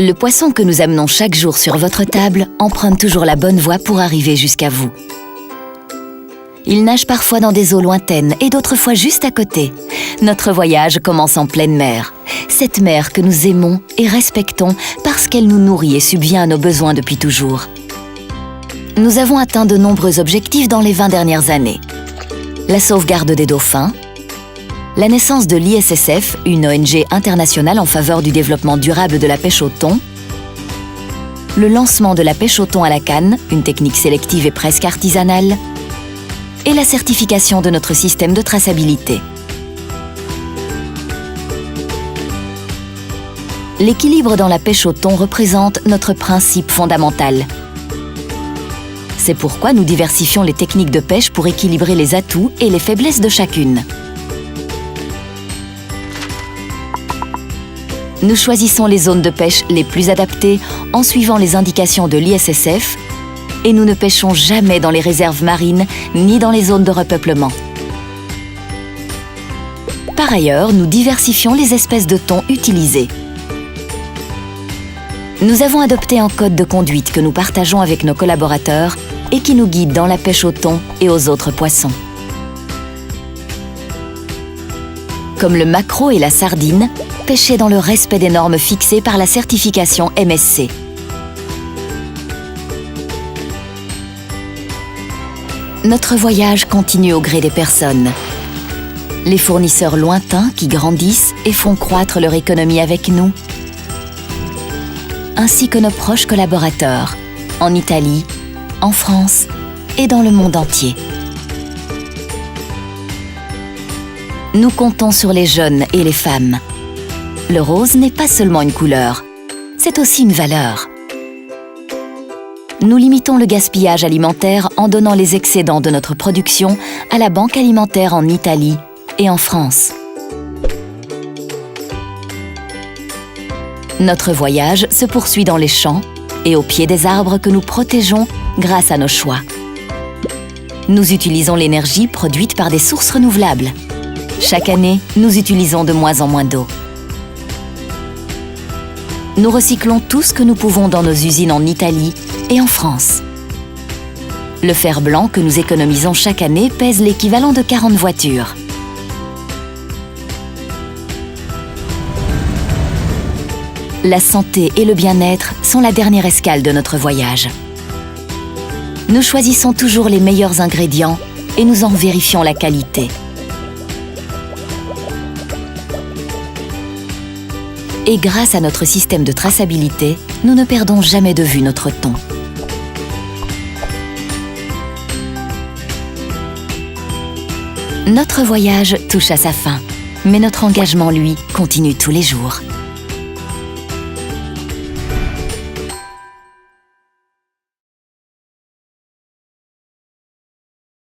Le poisson que nous amenons chaque jour sur votre table emprunte toujours la bonne voie pour arriver jusqu'à vous. Il nage parfois dans des eaux lointaines et d'autres fois juste à côté. Notre voyage commence en pleine mer. Cette mer que nous aimons et respectons parce qu'elle nous nourrit et subvient à nos besoins depuis toujours. Nous avons atteint de nombreux objectifs dans les 20 dernières années. La sauvegarde des dauphins, la naissance de l'ISSF, une ONG internationale en faveur du développement durable de la pêche au thon, le lancement de la pêche au thon à la canne, une technique sélective et presque artisanale, et la certification de notre système de traçabilité. L'équilibre dans la pêche au thon représente notre principe fondamental. C'est pourquoi nous diversifions les techniques de pêche pour équilibrer les atouts et les faiblesses de chacune. Nous choisissons les zones de pêche les plus adaptées en suivant les indications de l'ISSF et nous ne pêchons jamais dans les réserves marines ni dans les zones de repeuplement. Par ailleurs, nous diversifions les espèces de thon utilisées. Nous avons adopté un code de conduite que nous partageons avec nos collaborateurs et qui nous guide dans la pêche au thon et aux autres poissons. Comme le maquereau et la sardine, pêcher dans le respect des normes fixées par la certification MSC. Notre voyage continue au gré des personnes. Les fournisseurs lointains qui grandissent et font croître leur économie avec nous, ainsi que nos proches collaborateurs, en Italie, en France et dans le monde entier. Nous comptons sur les jeunes et les femmes. Le rose n'est pas seulement une couleur, c'est aussi une valeur. Nous limitons le gaspillage alimentaire en donnant les excédents de notre production à la banque alimentaire en Italie et en France. Notre voyage se poursuit dans les champs et au pied des arbres que nous protégeons grâce à nos choix. Nous utilisons l'énergie produite par des sources renouvelables. Chaque année, nous utilisons de moins en moins d'eau. Nous recyclons tout ce que nous pouvons dans nos usines en Italie et en France. Le fer blanc que nous économisons chaque année pèse l'équivalent de 40 voitures. La santé et le bien-être sont la dernière escale de notre voyage. Nous choisissons toujours les meilleurs ingrédients et nous en vérifions la qualité. Et grâce à notre système de traçabilité, nous ne perdons jamais de vue notre thon. Notre voyage touche à sa fin, mais notre engagement, lui, continue tous les jours.